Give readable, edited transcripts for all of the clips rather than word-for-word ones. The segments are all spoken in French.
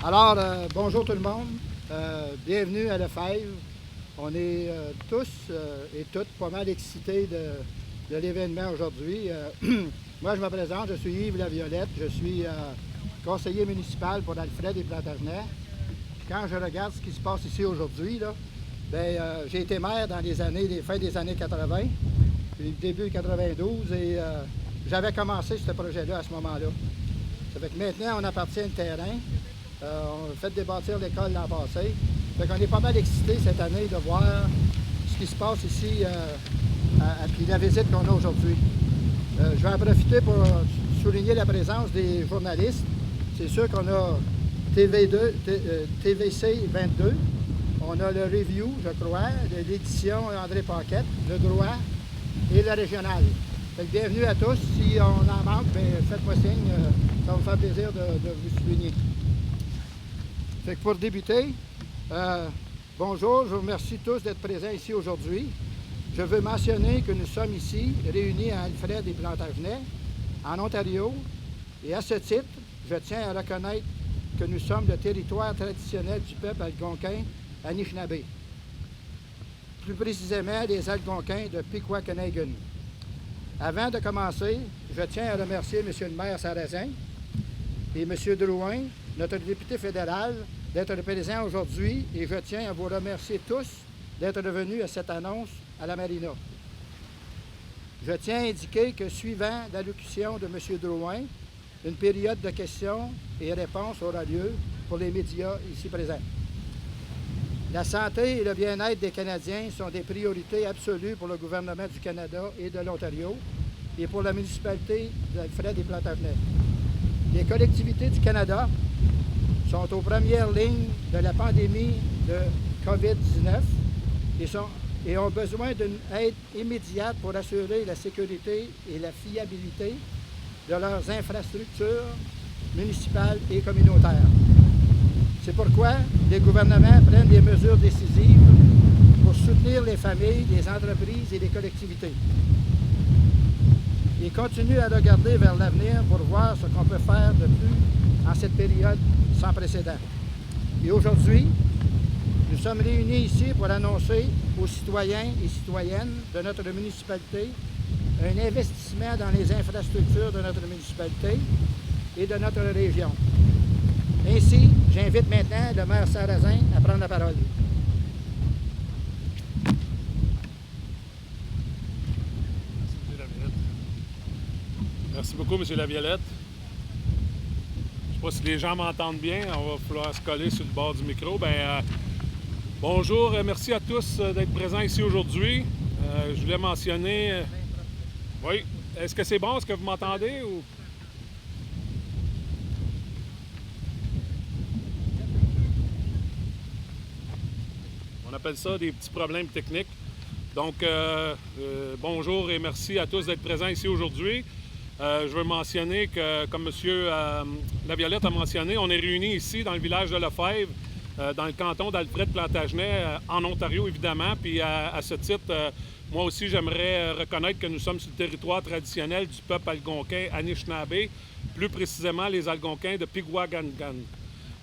Alors, bonjour tout le monde. Bienvenue à Lefebvre. On est tous et toutes pas mal excités de l'événement aujourd'hui. Moi, je me présente, je suis Yves Laviolette. Je suis conseiller municipal pour Alfred et Plantagenet. Quand je regarde ce qui se passe ici aujourd'hui, j'ai été maire dans les fins des années 80, puis début 92, et j'avais commencé ce projet-là à ce moment-là. Ça fait que maintenant, on appartient au terrain. On a fait débâtir l'école l'an passé. Fait qu'on est pas mal excités cette année de voir ce qui se passe ici, puis la visite qu'on a aujourd'hui. Je vais en profiter pour souligner la présence des journalistes. C'est sûr qu'on a TVC 22, on a le Review, je crois, l'édition André Paquette, le Droit et le Régional. Fait que bienvenue à tous. Si on en manque, faites-moi signe, ça va me faire plaisir de vous souligner. Fait que pour débuter, bonjour, je vous remercie tous d'être présents ici aujourd'hui. Je veux mentionner que nous sommes ici réunis à Alfred et Plantagenet, en Ontario, et à ce titre, je tiens à reconnaître que nous sommes le territoire traditionnel du peuple algonquin Anishinaabe. Plus précisément, les Algonquins de Pikwakanagan. Avant de commencer, je tiens à remercier M. le maire Sarrazin et M. Drouin, notre député fédéral, d'être présent aujourd'hui, et je tiens à vous remercier tous d'être venus à cette annonce à la Marina. Je tiens à indiquer que suivant l'allocution de M. Drouin, une période de questions et réponses aura lieu pour les médias ici présents. La santé et le bien-être des Canadiens sont des priorités absolues pour le gouvernement du Canada et de l'Ontario et pour la municipalité d'Alfred et Plantagenet. Les collectivités du Canada sont aux premières lignes de la pandémie de COVID-19 et ont besoin d'une aide immédiate pour assurer la sécurité et la fiabilité de leurs infrastructures municipales et communautaires. C'est pourquoi les gouvernements prennent des mesures décisives pour soutenir les familles, les entreprises et les collectivités. Ils continuent à regarder vers l'avenir pour voir ce qu'on peut faire de plus en cette période sans précédent. Et aujourd'hui, nous sommes réunis ici pour annoncer aux citoyens et citoyennes de notre municipalité un investissement dans les infrastructures de notre municipalité et de notre région. Ainsi, j'invite maintenant le maire Sarrazin à prendre la parole. Merci beaucoup, M. Laviolette. Je ne sais pas si les gens m'entendent bien. On va falloir se coller sur le bord du micro. Bonjour, merci à tous d'être présents ici aujourd'hui. Je voulais mentionner... Oui, est-ce que c'est bon? Est-ce que vous m'entendez? Ou... On appelle ça des petits problèmes techniques. Donc, bonjour et merci à tous d'être présents ici aujourd'hui. Je veux mentionner que, comme M. Laviolette a mentionné, on est réunis ici dans le village de Lefebvre, dans le canton d'Alfred-Plantagenet, en Ontario évidemment. Puis à ce titre, moi aussi j'aimerais reconnaître que nous sommes sur le territoire traditionnel du peuple algonquin Anishinaabe, plus précisément les Algonquins de Pikwakanagan.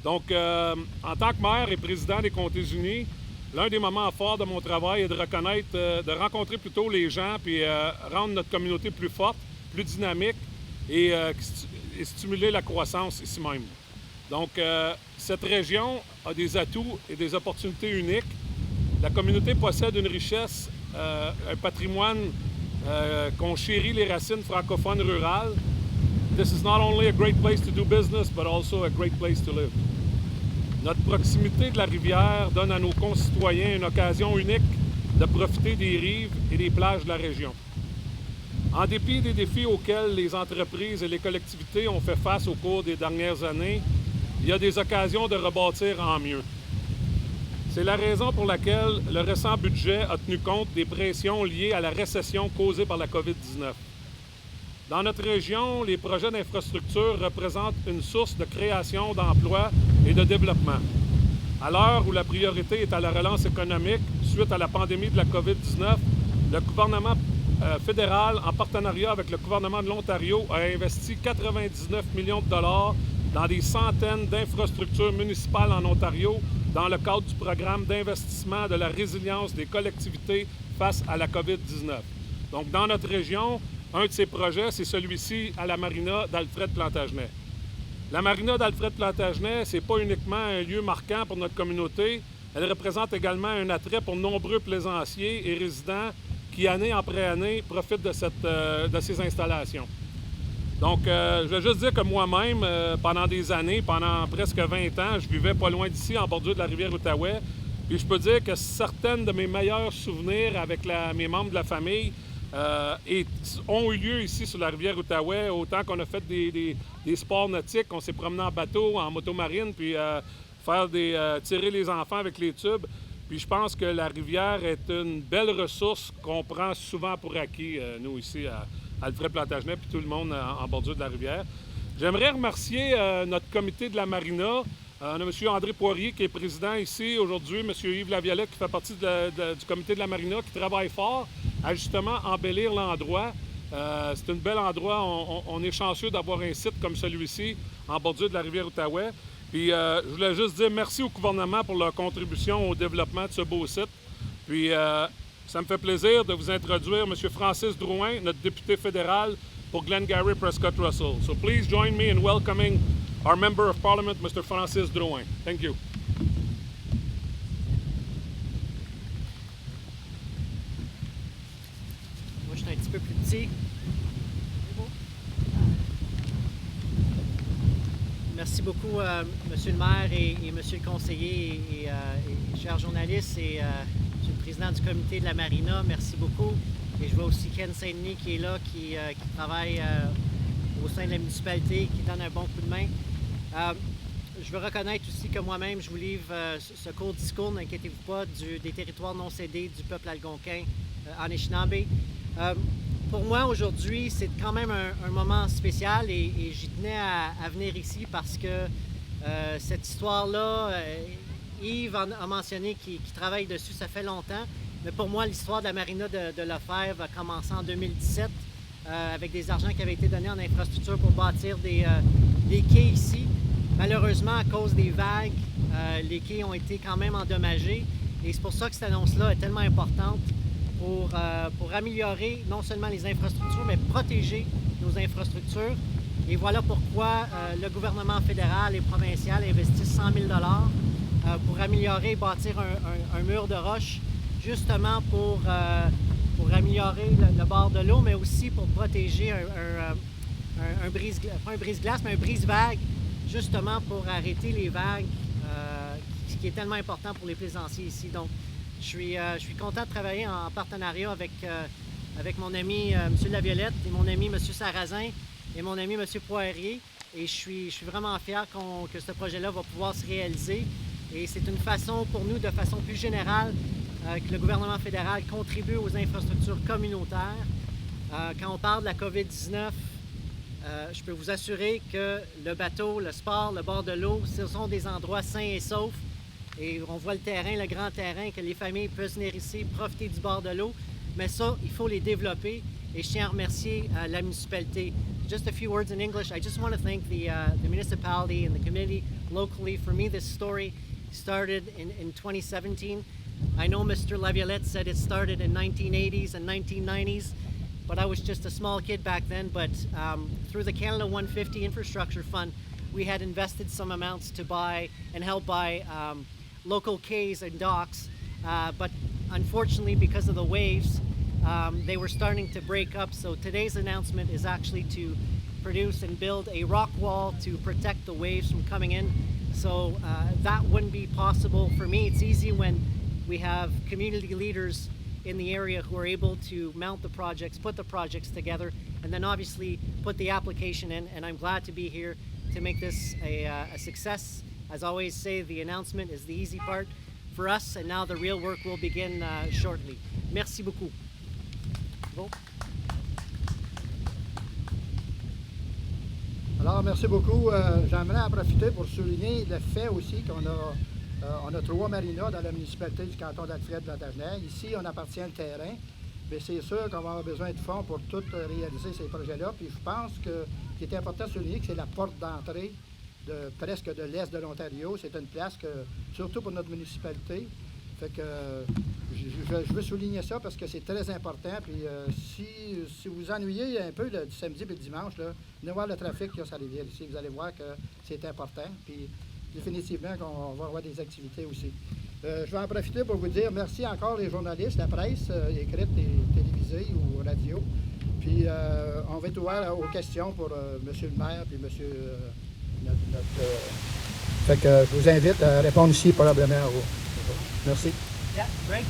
Donc, en tant que maire et président des Comtés unis, l'un des moments forts de mon travail est de reconnaître, de rencontrer plutôt les gens, puis rendre notre communauté plus forte, plus dynamique et stimuler la croissance ici même. Donc, cette région a des atouts et des opportunités uniques. La communauté possède une richesse, un patrimoine qu'on chérit les racines francophones rurales. This is not only a great place to do business, but also a great place to live. Notre proximité de la rivière donne à nos concitoyens une occasion unique de profiter des rives et des plages de la région. En dépit des défis auxquels les entreprises et les collectivités ont fait face au cours des dernières années, il y a des occasions de rebâtir en mieux. C'est la raison pour laquelle le récent budget a tenu compte des pressions liées à la récession causée par la COVID-19. Dans notre région, les projets d'infrastructure représentent une source de création d'emplois et de développement. À l'heure où la priorité est à la relance économique suite à la pandémie de la COVID-19, le gouvernement fédéral, en partenariat avec le gouvernement de l'Ontario, a investi 99 millions de dollars dans des centaines d'infrastructures municipales en Ontario dans le cadre du programme d'investissement de la résilience des collectivités face à la COVID-19. Donc, dans notre région, un de ces projets, c'est celui-ci à la marina d'Alfred Plantagenet. La marina d'Alfred Plantagenet, ce n'est pas uniquement un lieu marquant pour notre communauté, elle représente également un attrait pour nombreux plaisanciers et résidents qui, année après année, profitent de ces installations. Donc, je vais juste dire que moi-même, pendant des années, pendant presque 20 ans, je vivais pas loin d'ici, en bordure de la rivière Outaouais. Puis je peux dire que certaines de mes meilleurs souvenirs avec mes membres de la famille ont eu lieu ici sur la rivière Outaouais, autant qu'on a fait des sports nautiques, on s'est promené en bateau, en motomarine, puis tirer les enfants avec les tubes. Puis je pense que la rivière est une belle ressource qu'on prend souvent pour acquis, nous ici à Alfred Plantagenet, puis tout le monde en bordure de la rivière. J'aimerais remercier notre comité de la marina. On a M. André Poirier qui est président ici aujourd'hui, M. Yves Laviolette qui fait partie du comité de la marina, qui travaille fort à justement embellir l'endroit. C'est un bel endroit. On est chanceux d'avoir un site comme celui-ci en bordure de la rivière Outaouais. Puis je voulais juste dire merci au gouvernement pour leur contribution au développement de ce beau site. Puis ça me fait plaisir de vous introduire M. Francis Drouin, notre député fédéral pour Glengarry Prescott Russell. So please join me in welcoming our Member of Parliament, Mr. Francis Drouin. Thank you. Moi, je suis un petit peu plus petit. Merci beaucoup, Monsieur le maire et Monsieur le conseiller et chers journalistes et Monsieur le président du comité de la marina. Merci beaucoup. Et je vois aussi Ken Saint-Denis qui est là, qui travaille au sein de la municipalité, qui donne un bon coup de main. Je veux reconnaître aussi que moi-même, je vous livre ce court discours, n'inquiétez-vous pas, des territoires non cédés du peuple algonquin en Anishinaabe. Pour moi, aujourd'hui, c'est quand même un moment spécial et j'y tenais à venir ici parce que cette histoire-là, Yves a mentionné qu'il travaille dessus, ça fait longtemps. Mais pour moi, l'histoire de la marina de Lefebvre a commencé en 2017 avec des argents qui avaient été donnés en infrastructure pour bâtir des quais ici. Malheureusement, à cause des vagues, les quais ont été quand même endommagés et c'est pour ça que cette annonce-là est tellement importante pour améliorer non seulement les infrastructures, mais protéger nos infrastructures. Et voilà pourquoi le gouvernement fédéral et provincial investissent 100 000 $ pour améliorer et bâtir un mur de roche, justement pour améliorer le bord de l'eau, mais aussi pour protéger un brise-glace, mais un brise-vague, justement pour arrêter les vagues, ce qui est tellement important pour les plaisanciers ici. Donc, je suis content de travailler en partenariat avec mon ami M. Laviolette et mon ami M. Sarrazin et mon ami M. Poirier. Et je suis vraiment fier que ce projet-là va pouvoir se réaliser. Et c'est une façon pour nous, de façon plus générale, que le gouvernement fédéral contribue aux infrastructures communautaires. Quand on parle de la COVID-19, je peux vous assurer que le bateau, le sport, le bord de l'eau, ce sont des endroits sains et saufs. Et on voit le terrain, le grand terrain, que les familles peuvent venir ici, profiter du bord de l'eau. Mais ça, il faut les développer. Et je tiens à remercier la municipalité. Just a few words in English. I just want to thank the municipality and the committee locally. For me, this story started in 2017. I know Mr. Laviolette said it started in 1980s and 1990s, but I was just a small kid back then. But through the Canada 150 Infrastructure Fund, we had invested some amounts to buy and help buy local quays and docks. But unfortunately, because of the waves, they were starting to break up. So today's announcement is actually to produce and build a rock wall to protect the waves from coming in. So that wouldn't be possible for me. It's easy when we have community leaders in the area who are able to mount the projects, put the projects together, and then obviously put the application in. And I'm glad to be here to make this a success. As I always say, the announcement is the easy part for us, and now the real work will begin shortly. Merci beaucoup. Bon. Alors, merci beaucoup. J'aimerais en profiter pour souligner le fait aussi qu'on a 3 marinas dans la municipalité du canton d'Alfred Plantagenet. Ici, on appartient au terrain, mais c'est sûr qu'on va avoir besoin de fonds pour tout réaliser ces projets-là. Puis je pense que ce qui est important de souligner, que c'est la porte d'entrée presque de l'est de l'Ontario. C'est une place que, surtout pour notre municipalité, fait que je veux souligner ça parce que c'est très important. Puis si vous ennuyez un peu du samedi et le dimanche, là, venez voir le trafic qu'il y a sur la rivière ici. Vous allez voir que c'est important. Puis définitivement qu'on va avoir des activités aussi. Je vais en profiter pour vous dire merci encore les journalistes, la presse, écrite et télévisée ou radio. Puis on va être ouvert aux questions pour M. le maire puis M. Fait que je vous invite à répondre ici probablement aux... Merci. Yeah, Greg?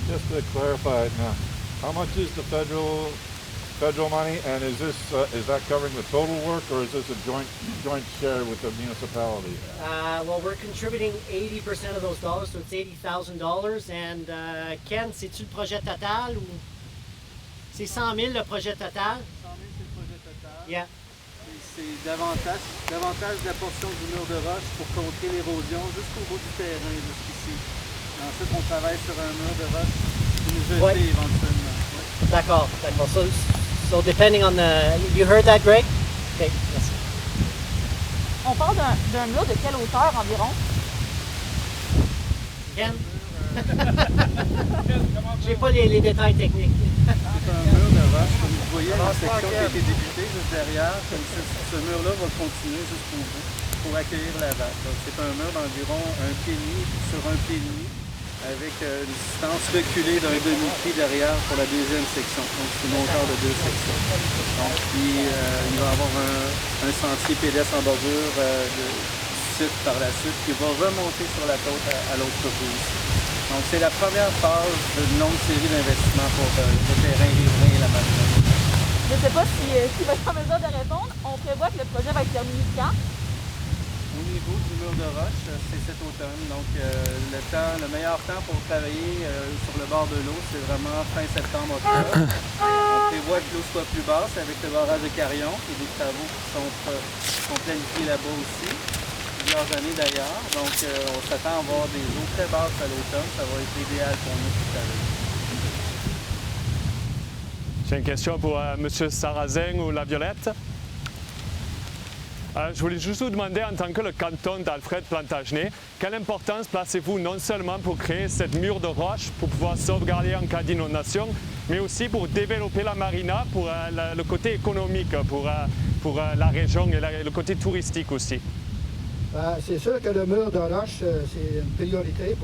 Just to clarify now, how much is the federal money, and is that covering the total work, or is this a joint share with the municipality? Well, we're contributing 80% of those dollars, so it's $80,000. And Ken, c'est-tu le projet total ou c'est 100 000 le projet total? 100 000, c'est le projet total. Yeah. Et c'est davantage de la portion du mur de roche pour contrer l'érosion jusqu'au bout du terrain, jusqu'ici. Ensuite, on travaille sur un mur de roche qui nous jeter Ouais. éventuellement. Ouais. D'accord. So depending on the... You heard that, Greg? Okay, merci. On parle d'un mur de quelle hauteur environ? Ken? J'ai pas les détails techniques. C'est un mur de roche, comme vous voyez, une section qui a été débutée juste derrière. Comme ce mur-là va continuer jusqu'au bout pour accueillir la vague. Donc c'est un mur d'environ 1,5 pied sur 1,5 pied, avec une distance reculée d'un demi-pied derrière pour la deuxième section. Donc c'est une hauteur de 2 sections. Donc puis, il va y avoir un sentier pédestre en bordure du site par la suite qui va remonter sur la côte à l'autre côté ici. Donc c'est la première phase d'une longue série d'investissements pour le terrain riverain et la marina. Je ne sais pas si va être en mesure de répondre. On prévoit que le projet va être terminé quand? Au niveau du mur de roche, c'est cet automne. Donc le meilleur temps pour travailler sur le bord de l'eau, c'est vraiment fin septembre-octobre. On prévoit que l'eau soit plus basse avec le barrage de Carillon et des travaux qui sont planifiés là-bas aussi. Plusieurs années d'ailleurs. Donc on s'attend à avoir des eaux très basses à l'automne. Ça va être idéal pour nous pour travailler. J'ai une question pour M. Sarrazin ou La Violette. Je voulais juste vous demander, en tant que le canton d'Alfred Plantagenet, quelle importance placez-vous non seulement pour créer cette mur de roche, pour pouvoir sauvegarder en cas d'inondation, mais aussi pour développer la marina, pour le côté économique, pour la région et le côté touristique aussi? C'est sûr que le mur de roche, c'est une priorité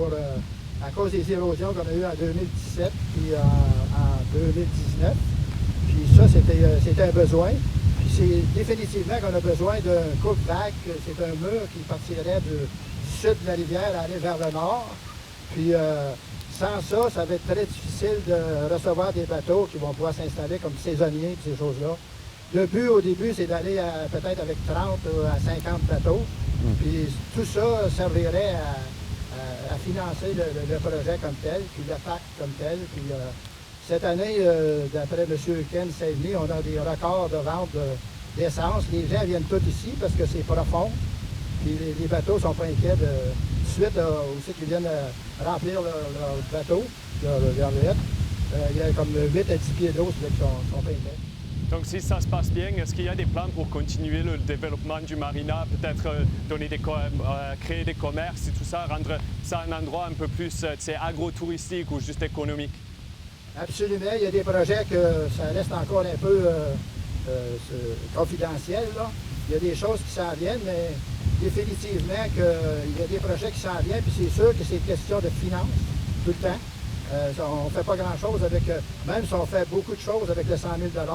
à cause des érosions qu'on a eues en 2017 puis en 2019. Puis ça, c'était un besoin. Puis c'est définitivement qu'on a besoin d'un coupe-vague. C'est un mur qui partirait du sud de la rivière à aller vers le nord. Puis sans ça, ça va être très difficile de recevoir des bateaux qui vont pouvoir s'installer comme saisonniers et ces choses-là. Le but au début, c'est d'aller peut-être avec 30 à 50 bateaux. Puis tout ça servirait à financer le projet comme tel, puis le parc comme tel. Puis cette année, d'après M. Ken Saint-Denis, on a des records de vente d'essence. Les gens viennent tous ici parce que c'est profond. Puis les bateaux ne sont pas inquiets de suite aussi qu'ils viennent remplir leur bateau, leur lettre. Il y a comme 8 à 10 pieds d'eau qui sont pas inquiets. Donc si ça se passe bien, est-ce qu'il y a des plans pour continuer le développement du marina, peut-être créer des commerces et tout ça, rendre ça un endroit un peu plus agro-touristique ou juste économique? Absolument. Il y a des projets que ça reste encore un peu confidentiel. Là. Il y a des choses qui s'en viennent, mais définitivement qu'il y a des projets qui s'en viennent, puis c'est sûr que c'est une question de finances tout le temps. On ne fait pas grand-chose avec, même si on fait beaucoup de choses avec le 100 000 $,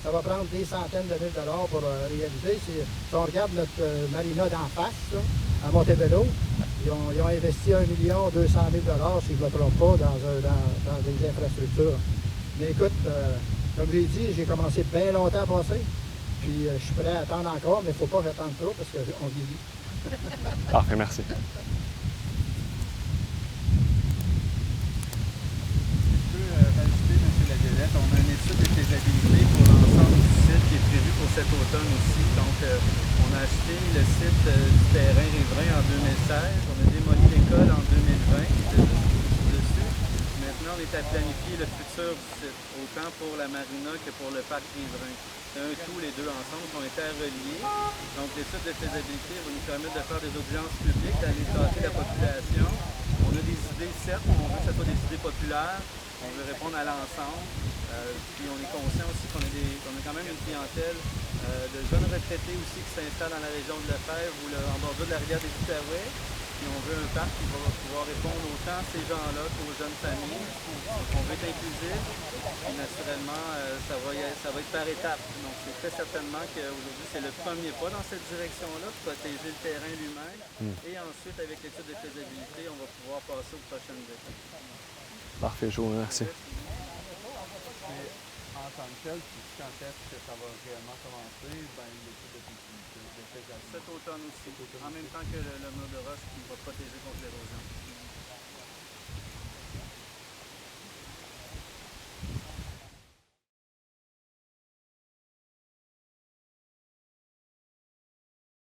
ça va prendre des centaines de mille dollars pour réaliser. Si on regarde notre marina d'en face, là, à Montebello, ils ont investi 1 200 000 $, si je ne me trompe pas, dans des infrastructures. Mais écoute, comme je l'ai dit, j'ai commencé bien longtemps à passer. Puis je suis prêt à attendre encore, mais il ne faut pas que j'attende trop parce qu'on vieillit. Parfait, merci. On a une étude de faisabilité pour l'ensemble du site qui est prévu pour cet automne aussi. Donc, on a acheté le site du terrain riverain en 2016. On a démoli l'école en 2020 dessus. Maintenant, on est à planifier le futur du site, autant pour la marina que pour le parc riverain. C'est un tout, les deux ensemble, qui ont été reliés. Donc l'étude de faisabilité va nous permettre de faire des audiences publiques, d'aller tâter la population. On a des idées, certes, on veut que ce soit des idées populaires, on veut répondre à l'ensemble. Puis on est conscient aussi qu'on a quand même une clientèle de jeunes retraités aussi qui s'installent dans la région de Lefebvre ou en bordure de la rivière des Outaouais. Puis on veut un parc qui va pouvoir répondre autant à ces gens-là qu'aux jeunes familles. Donc on veut être inclusif. Et naturellement, ça va être par étapes. Donc c'est très certainement qu'aujourd'hui, c'est le premier pas dans cette direction-là, protéger le terrain lui-même. Et ensuite, avec l'étude de faisabilité, on va pouvoir passer aux prochaines étapes. Parfait, je vous remercie. En tant que tel, puis quand est-ce que ça va réellement commencer, l'étude de faisabilité. Cet automne aussi, en même temps que le mur de roche qui va protéger contre l'érosion.